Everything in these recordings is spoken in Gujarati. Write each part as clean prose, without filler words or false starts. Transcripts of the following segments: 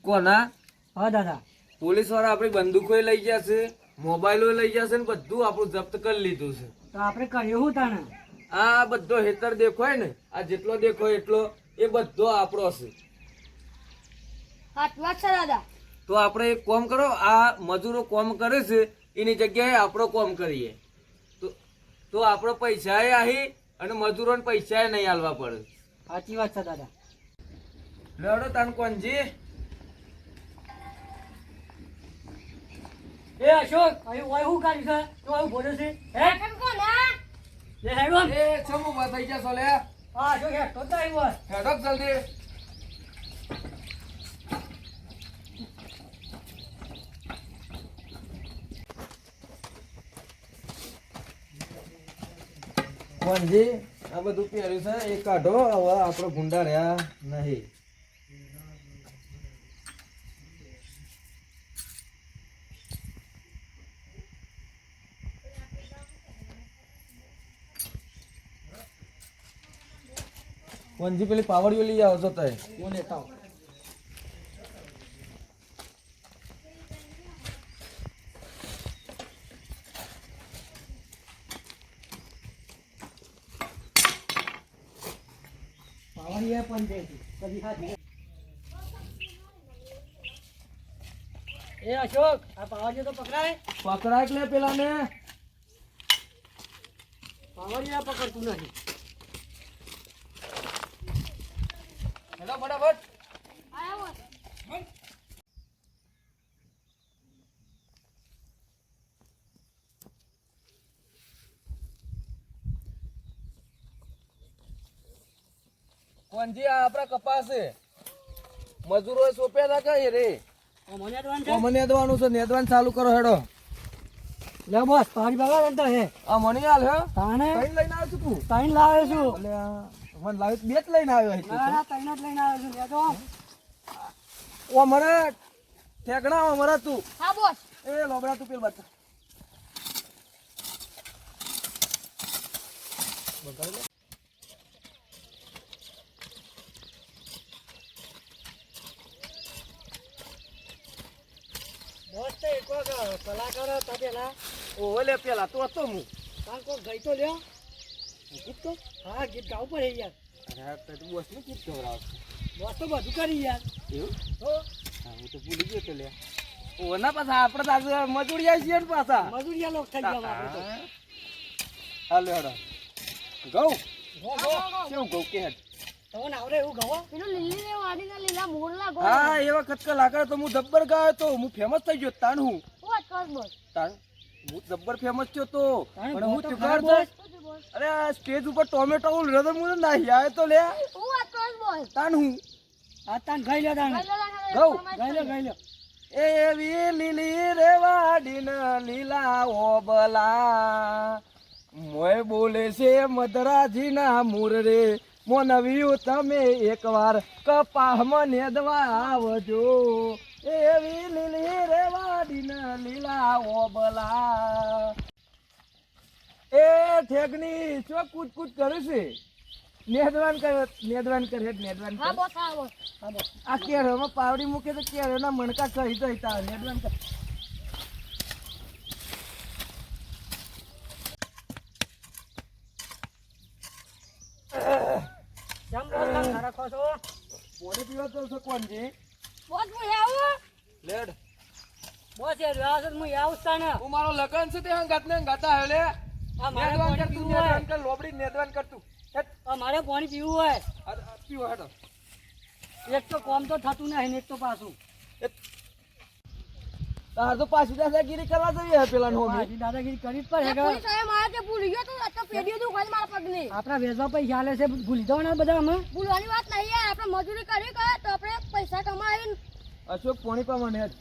કોના? હા દાદા. પોલીસ વાળા આપણી બંદૂકો લઈ ગયા છે, મોબાઈલો લઈ ગયા છે ને બધું આપણું જપ્ત કરી લીધું છે. તો આપણે કર્યું શું તાણે? આ બધો હેતર દેખાય ને, આ જેટલો દેખાય એટલો એ બધો આપણો છે. વાત છે દાદા. તો આપણે એક કામ કરો, આ મજૂરો કામ કરે છે એની જગ્યાએ આપણો કામ કરીએ તો આપણો પૈસા આહી અને મજૂરોને પૈસા નહીં આલવા પડે. સાચી વાત છે દાદા. લેવડો તાન કોણજી. એ અશોક, અહીં ઓય શું કર્યું છે? તો એવું બોલે છે? હે? લે હેડો. એ છમુ થઈ ગયા છો લે. હા અશોક હે તો તાઈ બસ. હેડો જલ્દી. કોણજી આ બધું પહેર્યું છે એ કાઢો, હવે આપણે ગુંડા રહ્યા નહીં. કોણજી પેલી પાવડીઓ લઈ આવો છો તય. હું લેતા આવું. પાવડી એ પણ દે કદી ખાધી. એ અશોક, આ પાવડી તો પકડાય. પકડાય એટલે પેલા ને પાવડી આ પકડતું નથી. હેલો ફટાફટ. કોણજી આ આપણા કપાસ છે, મજૂરો સોંપ્યા હતા કઈ રે. મને તો વાંધો. મને નેદવાનું છે, નેદવાનું ચાલુ કરો હેડો. લે બોસ, પાવડી બગાડ તો હે. આ મને હાલ હે તાણે કઈ લઈને આવ્યો છું તું? તાઈને લાવે છું. એટલે મને લાવ્યો બે જ લઈને આવ્યો હે તું. ના તાઈને જ લઈને આવ્યો છું. લે તો ઓ મને ઠેકણા મરે તું. હા બોસ. એ લોબડા તું પેલ બતા. બોસ તો એક વખત કલાકાર હતા પેલા. ઓ લે પેલા તો હતો હું. તાર કોઈ ગઈ તો લ્યો. ગીત તો હા ગીત ગાવું પડે યાર. અરે તું બોસ ને ગીત ગવરાવ. બોસ તો બધું કરી યાર. એવું? તો હા હું તો ભૂલી ગયો તો લે. ઓ ના પાછા આપણે તો આજે મજૂરી આવી છીએ ને પાછા. મજૂરિયા લોક થઈ ગયા આપણે તો. હાલો હેડો. ગૌ ગો ગો. કેવું ગૌ કે હેડ. તમને આવડે એવું ગાવો? પેલું લીલી ને વાડીના લીલા મોરલા ગો. હા એવા ખતકા લાકડા તો હું જબ્બર ગાયો તો, હું ફેમસ થઈ ગયો તાણ. હું વાત કર બોસ. તાણ હું જબ્બર ફેમસ થયો તો. તાણે પણ હું ગો તો ચુકાડ ખરા બોસ. શું બોસ? અરે આ સ્ટેજ ઉપર ટોમેટો હૃદય મું નાહી આવે તો લે વાત કર બોસ. તાણ. હું આ તાન ગઈ લ્યો તાને. ગૌ. ગઈ લ્યો. એવી લીલી રેવાડી ન લીલા ઓબલા મોય બોલે છે મદરાજી ના મૂર રે મોનવ્યું તમે એકવાર કપાહમાં નેદવા આવજો. એવી લીલી રેવાડી ન લીલા ઓબલા. એ ઠેકની ચો કૂદ કૂદ કરે છે. નેદવાન કરે નેદવાન કરે નેદવાન હા કરે. બોસ. હા બોસ. હા બોસ. આ કેળમાં પાવડી મૂકે તો કેળના મણકા સહી સહી તાર નેદવાન કર. કેમ બોસ કામ રાખો છો? પોણી પીવા તો છો કોણજી? બોસ હું આવું. લેડ બોસ યાર વ્યવસ્થિત હું આવું તાને. હું મારો લગન છે તે હંગાત ને હંગાતા હે લે. આ મારે નેદવાન પાણી કર તું, પીવું હોય. નેદવાન કર લોબડી નેદવાન કર તું. હેટ આ મારે પાણી પીવું હોય. આ પીવો હેડો. એક તો કોમ તો થતું નહીં ને એક તો પાછું. તાર તો પાછી દાદાગીરી કરવા જોઈએ પેલા નો મારી દાદાગીરી કરી જ પડે. પોલીસ વાળા મારા તે ભૂલી ગયો તો આ પેઢીઓ તો ખાલી મારા પગલે. આપણા વેચવા પૈસા આલે છે ભૂલી જવાના બધા અમે. ભૂલવાની વાત નહીં યાર. આપણે મજૂરી કરી કરે તો આપણે પૈસા કમાવીને અશોક પોણી પા મને હેડ.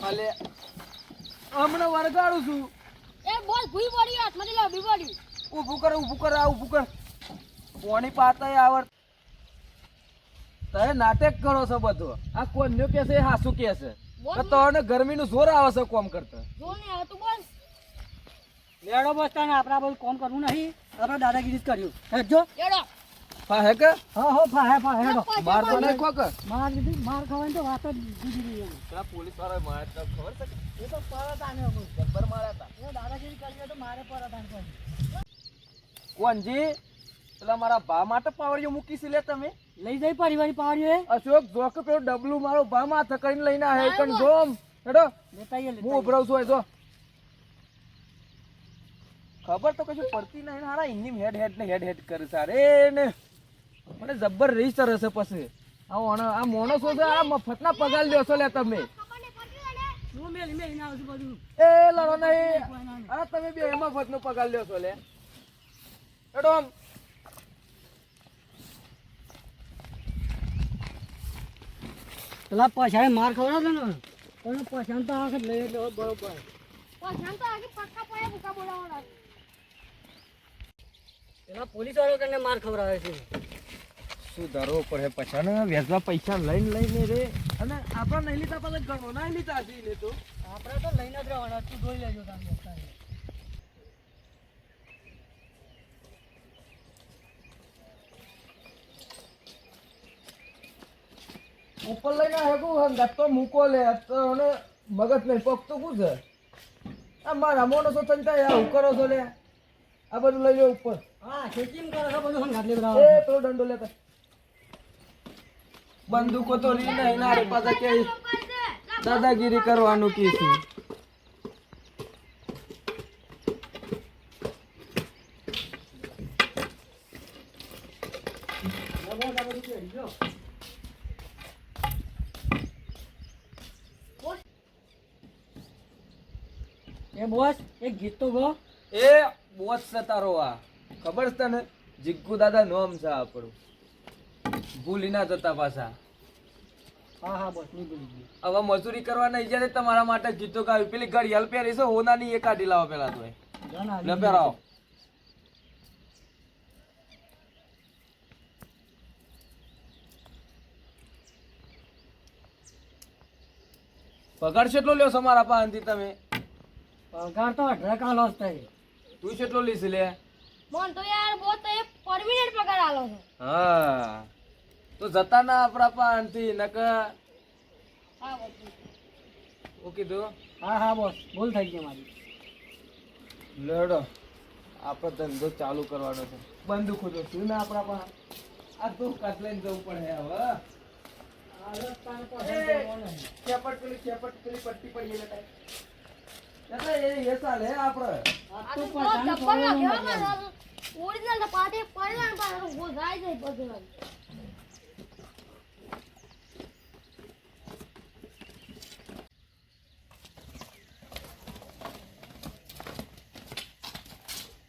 અલે હમણાં વરગાડું છું. એ બોલ ભૂઈ પડી હાથમાંથી લાવવી પડી. ઊભું કર આ ઊભું કર. પોણી પાતાય આવડ. તમે નાટક કરો છો બધું. આ કોન્યો કે છે હાસુ કે છે. તો તને ગરમીનું જોર આવે છે કોમ કરતા. જો ને હવે તું બોલ. લેડો બસ તાને આપણે આ બધું કોમ કરવું નહીં આપણે દાદાગીરી જ કર્યું હેડજો એડો હા હે કે હા હો ફા હેડો માર તો નહીં ખોક માર દીધી માર ખાવાની તો વાત જ જુદી રહી એમ. પેલા પોલીસ વાળા મારે તો ખબર છે કે એ તો પરત આને જબ્બર માર્યા હતા એ દાદાગીરી કરી તો મારે પરત આને પછી કોણજી પેલા મારા ભા માટે પાવડીઓ મૂકી છે લે તમે લઈ જઈ પરિવારી પાડ્યો એ અશોક જોક પેલો ડબલું મારો ભા માથે કરીને લઈને આવે કણ જોમ હેડો લેતા આઈએ, હું લેતા ઉભરાઉં છું જો ખબર તો કશું પડતી નહીં ને હારા ઇન્ની હેડ હેડ કરે સારે ને મને જબ્બર રહી સરસ છે પછી આ મોણસો છે આ મફતના પગાર લ્યો છો લે તમે આઈએ. હું મેલી ના આવશું બધું એ લડો નહીં અરે તમે બે એમાં મફતનો પગાર લ્યો છો લે હેડો આમ પેલા પછાડે માર ખવડાવતો ને પણ પછાડ તો આ વખત લઈ એટલે બરોબર પછાણ તો આગે પક્કા પડે ભૂકા બોલાવવાના પેલા પોલીસ વાળો કરીને માર ખવડાવે છે શું ધરવો પડે પછાને વ્યાજમાં પૈસા લઈને રે અને આપણા નહીં લીધા પાછા ઘણો ના લીધા હજી ને તો આપણે તો લઈને જ રહેવાના તું જોઈ લેજો તમે અત્યારે. ઉપર લઈને હેગું ગત્તો મૂકો લે તો અને મગજ નહીં પગતું શું છે આ મારા મોણસો ચંતા હું કરો છો લે આ બધું લઈ લો ઉપર હા ચેકિંગ કરો છો બધું ઘાટલી એ બરાબર પેલો દંડો લેતા બંદૂકો તો રી નહીં ના રે પાછા કે દાદાગીરી કરવાનું કે છે એ બોસ એક ગીત તો ગો એ બોસ છે તારો આ ખબર છે તને જીગ્ગુ દાદા નોમ છે આપણું ભૂલી ના જતા પાછા હા હા બોસ નહીં ભૂલી ગયું. હવે મજૂરી કરવા નહીં જ્યારે તમારા માટે ગીતો ગાવી પેલી ઘડિયાળ પહેરી છે હોનાની એ કાઢી લાવો પેલા તો જાન આવી લે ગયું. પહેરાવો પગાર કેટલો લ્યો છો મારા પાસેથી તમે પગાર તો 18 કાલો જ થાય. તું કેટલો લીસ લે મોન તો યાર બહુ તો એ પરમિનન્ટ પગાર આલો છે હા તો જતા ના આપણા પાસેથી નક હા બધું હું કીધું હા હા બોસ ભૂલ થઈ ગઈ મારી. લડો આપણો ધંધો ચાલુ કરવાનો છે બંદૂકો તો શું ના આપણા પાસે આ તો કાટ લઈને જવું પડે હવે ચેપટ પેલી પટ્ટી પડી એટલે એ ચાલે આપણે આ તો ચપ્પલ માં કેવા માં ઓરિજિનલ તો પાટે પડ્યા ને પાછો ગો જાય છે બધું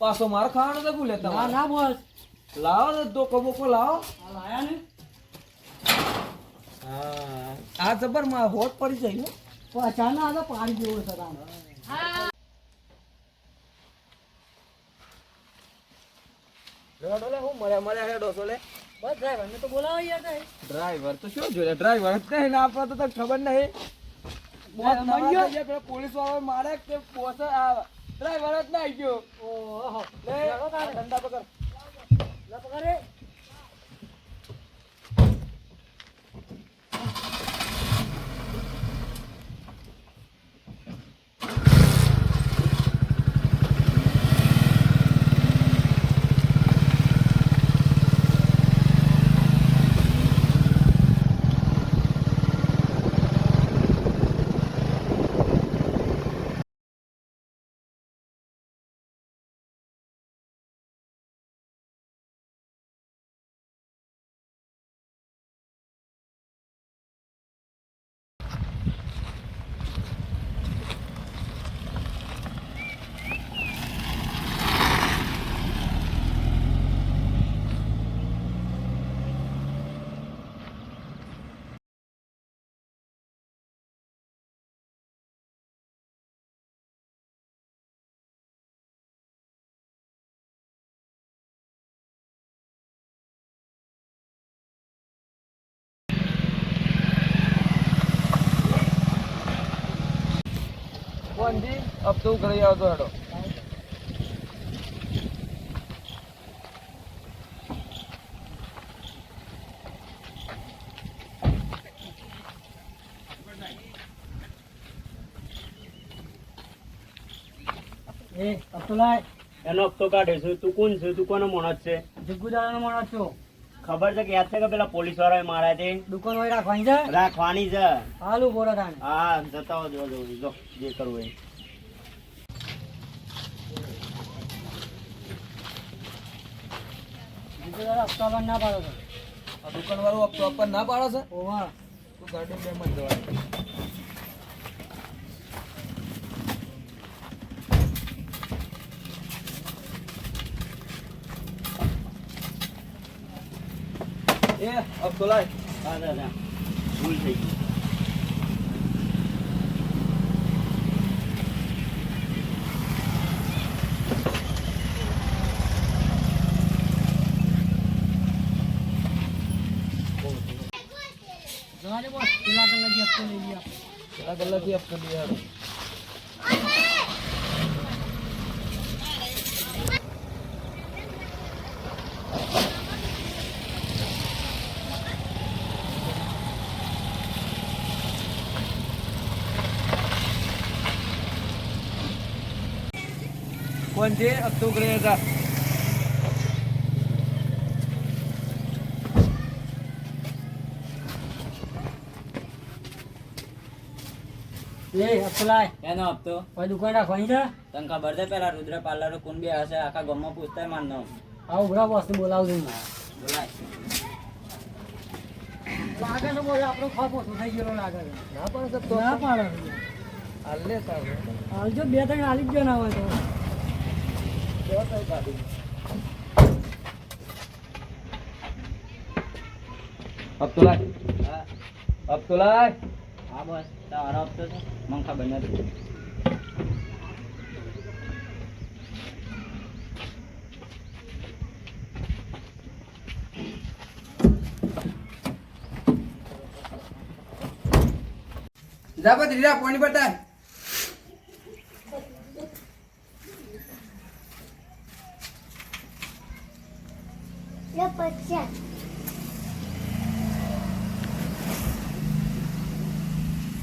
પાછો માર ખાવાનો તો ભૂલે ના તમારે ના બોસ લાવો તો ધોકો બોકો લાવો આ લાયા ને હા આ જબર માં હોટ પડી જાય ને પછાડ ના આ તો પાડી જેવો છે તાણ. હા લેડો લે હું મળ્યા હેડો છો લે બસ ડ્રાઈવર ને તો બોલાવો યાર તઈ. ડ્રાઈવર તો શું જોઈએ ડ્રાઈવર જ નહીં ને આપણે તો તને ખબર નહીં બોસ મળ્યો? પોલીસ વાળો મારે કે બોસ આ ડ્રાઈવર જ ના ગયો ઓહો લે લેડો તારે. આ ધંધા પકડ લે પગારે કોણ જી અબ તો ઘરે આવતો હેડો એ અબ્દુલ્લા એનો હપ્તો કાઢે છે. તું કોણ છે? તું કોનો માણસ છે? જગ્ગુદાદાનો માણસ છો. ખબર છે કે યાદ છે કે પેલા પોલીસ વાળાએ માર્યા તે? દુકાન હોય રાખવાની છે. રાખવાની છે. હાલું બોરા તાને. હા જતા હો, જો જે કરવું એ. જગ્ગુદાદા હપ્તા ના પાડો છો. આ દુકાન વાળો હપ્તો આપવા ના પાડે છે. ઓવા તું ગાડી બે મત જવાનું. એ હપ્તો લાય. હા દાદા ભૂલ થઈ ગઈ. જવાને બોસ પેલા કલાક હપ્તો લઈ ગયા. પેલા ગલ્લાથી હપ્તો લઈ આવ્યો. કોણ છે હપ્તો કરે હતા? એ અબ્દુલ્લા એનો હપ્તો કોઈ દુકાન રાખવાની છે. તને ખબર છે પેલા રુદ્ર પાર્લર કોણ બે હશે આખા ગામમાં પૂછતા મારનો. આવું ઉભરા બોસને બોલાવજો. બોલાય. લાગે છે બોલે આપણો ખોફ ઓછો થઈ ગયેલો લાગે છે. ના પાડે હપ્તો? ના પાડે. હાલે સાહેબ. હાલજો બે ત્રણ હાલી જ ગયો ના હોય તો. કેવા કઈ ગાડી? હપ્તો લાય. હા હપ્તો લાય. હા બસ તારો હપ્તો છે મને ખબર નથી. જાબત રીરા પાણી બતાય. લે પૈસા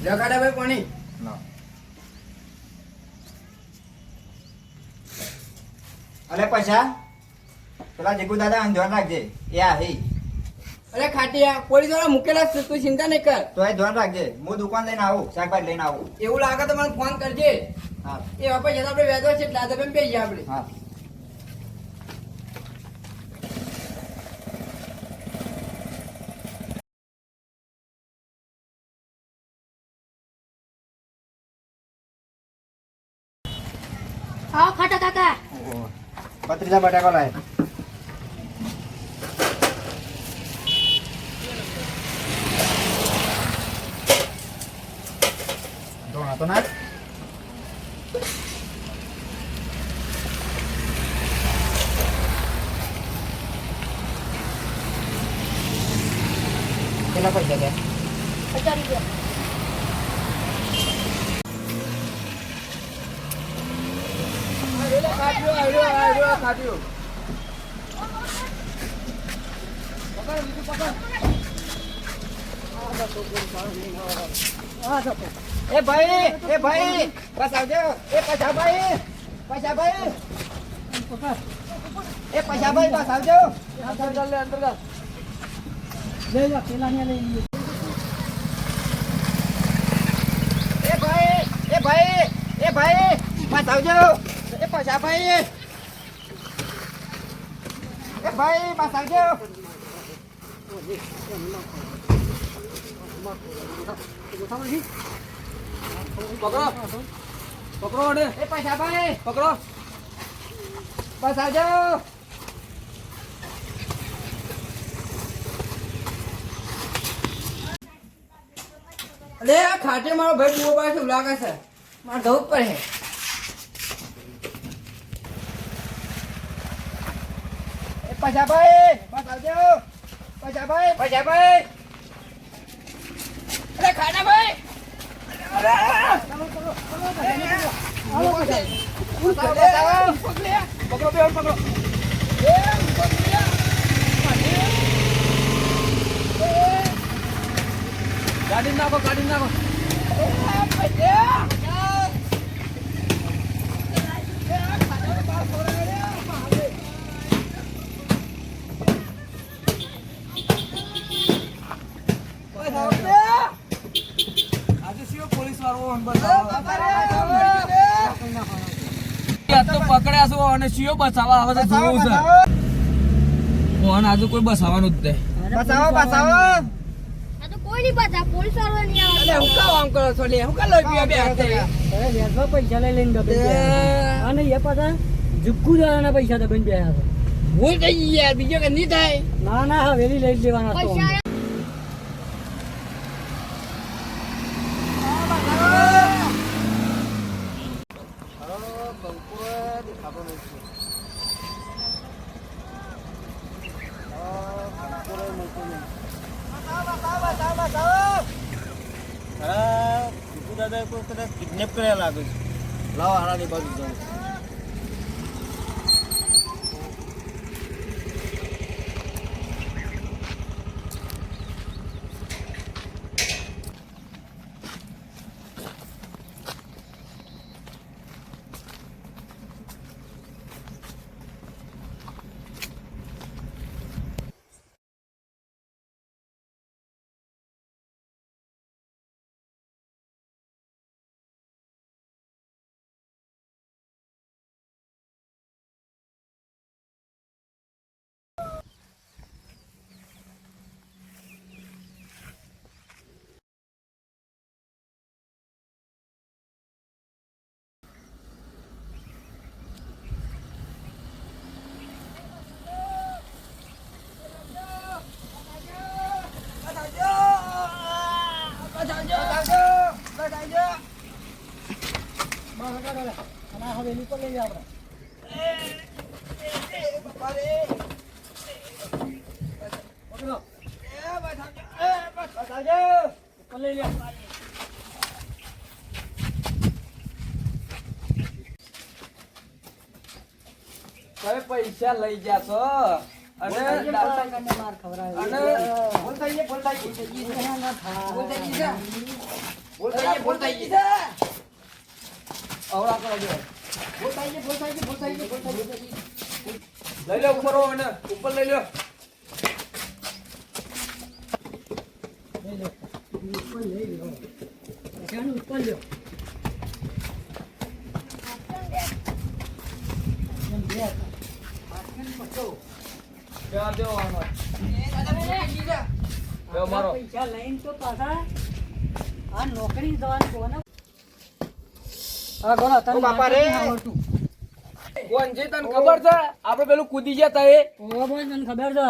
લગાડા ભાઈ પાણી. અરે પૈસા પેલા જગુ દાદા ધ્યાન રાખજે. એ આ હે અરે ખાટિયા પોલીસ વાળા મૂકેલા છે, તું ચિંતા નહીં કર. તો એ ધ્યાન રાખજે. હું દુકાન લઈને આવું, શાકભાજી લઈને આવું. એવું લાગે તો મને ફોન કરજે. હા એ વાપસ જતા આપણે વેચવા છે દાદા બેન બેસી આપણે. હા હા ખાટા કાકા પત્રીજા બટાકા લાય. ધોણા તો નાખ. કેટલા પૈસા ગયા? 50 રૂપિયા ખાટ્યો. એ ભાઈ બસ આવજો. એ પૈસા ભાઈ એ પૈસા ભાઈ બસ આવજો. અંદર ચાલ લે, અંદર ચાલ. લઈ લો પેલા ને લઈ લો. એ ભાઈ બસ આવજો. એ પૈસા ભાઈ બસ આવજો. પકડો પકડો વડે. એ પૈસા ભાઈ પકડો. બસ આવજો. અરે આ ખાટે મારો ભાઈ બુઓ પાસે લાગે છે, મારે જવું જ પડે. એ પૈસા ભાઈ બસ આવજો. પૈસા ભાઈ અરે ખાટા ભાઈ. પકડો બે પકડો. ગાડી નાખો. પકડ્યા છો અને શિયો બસાવા આવે છે બચાવો, જોવું છે બચાવો. ઓન આજુ કોઈ બસાવાનું જ નહીં બચાવો, બચાવો. આ તો કોઈ નહીં પાછા પોલીસ વાળો નહીં આવે અરે વ્યાજમાં પૈસા લઈ લઈને દબાઈ ગયા. અને એ પાછા જુગ્ગુ દાદાના પૈસા દબાઈને બેઠા હતા. ભૂલ થઈ ગઈ યાર, બીજો કે નહીં થાય. ના ના હવેલી લઈ જ લેવાના હતા પૈસા અમને. દાદા કોઈ કદાચ કિડનેપ કર્યા લાગે છે. લાવો હારાની બાજુ જાઉં. અને આ હવેલી પર લઈ આપણે. પકડો. ઉપર લઈ લે. તમે પૈસા લઈ ગયા છો અને માર ખવડાવે. અને ભૂલ થઈ ગઈ, ભૂલ થઈ ગઈ. ના થાય. ભૂલ થઈ ગઈ છે. ભૂલ થઈ ગઈ, ભૂલ થઈ ગઈ છે. અવળા કરો છો. ભૂલ થઈ ગઈ, ભૂલ થઈ ગઈ, ભૂલ થઈ ગઈ, ભૂલ થઈ ગઈ. લઈ લો ઉપર અને ઉપર લઈ લો લઈ લો. ઉપર લઈ લો. પૈસાનું ઉપર લો. એમ બે હતા. ત્યાં દેવો આનો દેવો મારો પૈસા લઈને તો પાછા આ નોકરી જવાનું કોને? હા બોલો ઓ બાપા રે. કોણ છે તને ખબર છે આપણે પેલું કૂદી ગયા તા એ ઓ બોલ તને ખબર છે?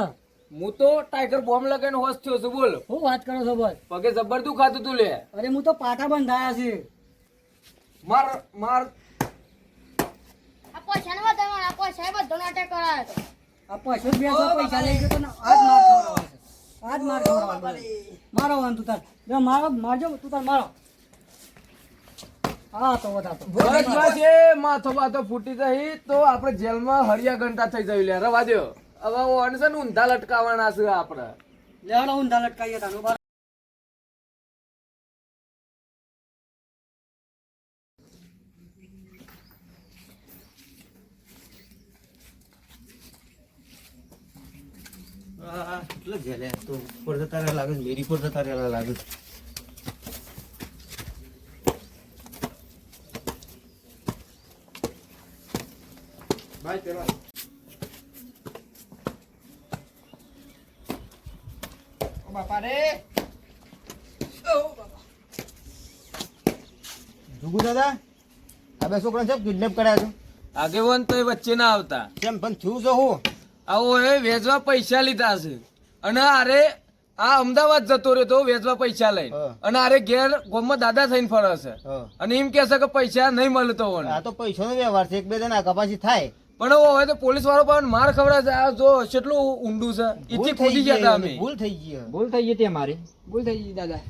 હું તો ટાઈગર બોમ્બ લગાવીને હોશ થયો છું બોલ શું વાત કરો છો બોલ? પગે જબર દુખાતું તું લે અરે હું તો પાટા બંધાયા છે. માર માર આ પૈસા ને બધા આ પૈસા બધો નાટક કરાયો તો આ પૈસા જ બેસો પૈસા લઈ ગયો તો ને આજ માર ખવડાવવાનો છે. આજ માર ખવડાવવાનો છે. મારો વાન તું તાર જો મારો મારજો તું તાર મારો. હા તો બધા તો બસ એ માથો બાથો ફૂટી જઈ તો આપણે જેલમાં હરિયા ઘંટા થઈ જઈ લે રવા દ્યો હવે હું છે ને ઊંધા લટકાવાના છે આપણે લેવડો ઊંધા લટકાઈએ તાનું બાર. એટલે જેલે તો ઉપર જતા રહ્યા લાગે છે, મેરી પર જતા રહ્યા લાગે છે. ભાઈ પેલા ઓ બાપા રે. જુગુ દાદા આ બે છોકરા છે કિડનેપ કર્યા છે. આગેવાન તો એ વચ્ચે ના આવતા કેમ પણ થયું છે હું? આવો એ વેચવા પૈસા લીધા છે અને અરે આ અમદાવાદ જતો રહ્યો તો વેચવા પૈસા લઈને હા. અને અરે ઘેર ગામમાં દાદા થઈને ફરે છે હા. અને એમ કે છે કે પૈસા નહીં મળતો હોય આ તો પૈસાનો વ્યવહાર છે, એક બે જણા કપાસી થાય. પણ હવે તો પોલીસ વાળો પણ માર ખવડાવે છે આ જો કેટલું ઊંડું છે ઈથી ખોદી ગયા હતા અમે ભૂલ થઈ ગઈ. ભૂલ થઈ ગઈ તે મારી. ભૂલ થઈ ગઈ દાદા.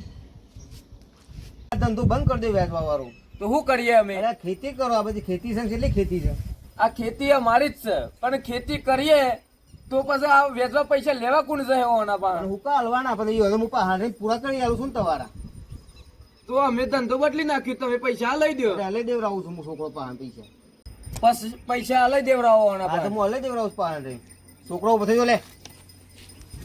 આ ધંધો બંધ કરી દે વેચવા વાળું. તો શું કરીએ અમે અરે ખેતી કરો, આ બધી ખેતી છે કેટલી ખેતી છે. આ ખેતી અમારી જ છે પણ ખેતી કરીએ તો પછી આ વેચવા પૈસા લેવા કોણ જાય ઓના અને પાસે હુકા હલવાના પછી હવે હું હારે પૂરા કરી આવું છું ને તમારા. તો અમે ધંધો બદલી નાખ્યું તમે પૈસા લઈ દો હલે દેવરાવું છું હું છોકરો પાસે પૈસા. પછી પૈસા લઈ દેવડાવો ઓના હા તો પાસે હું હલે દેવરાવું છું પાસે. છોકરો ઉભો થઈ ગયો લે.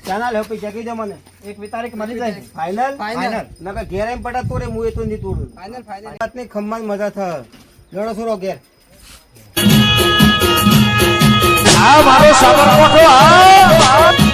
ચાના લે પૈસા કહી દે મને. એક બે તારીખ મળી જાય. ફાઇનલ ફાઇનલ નકર ઘેર એમ પડા તોડે હું એ તો નહીં તોડું. ફાઇનલ ફાઇનલ વાત નહીં ખમ્માન મજા થાય. લડો છોરો ઘેર. આ મારો સાબરકોઠો આ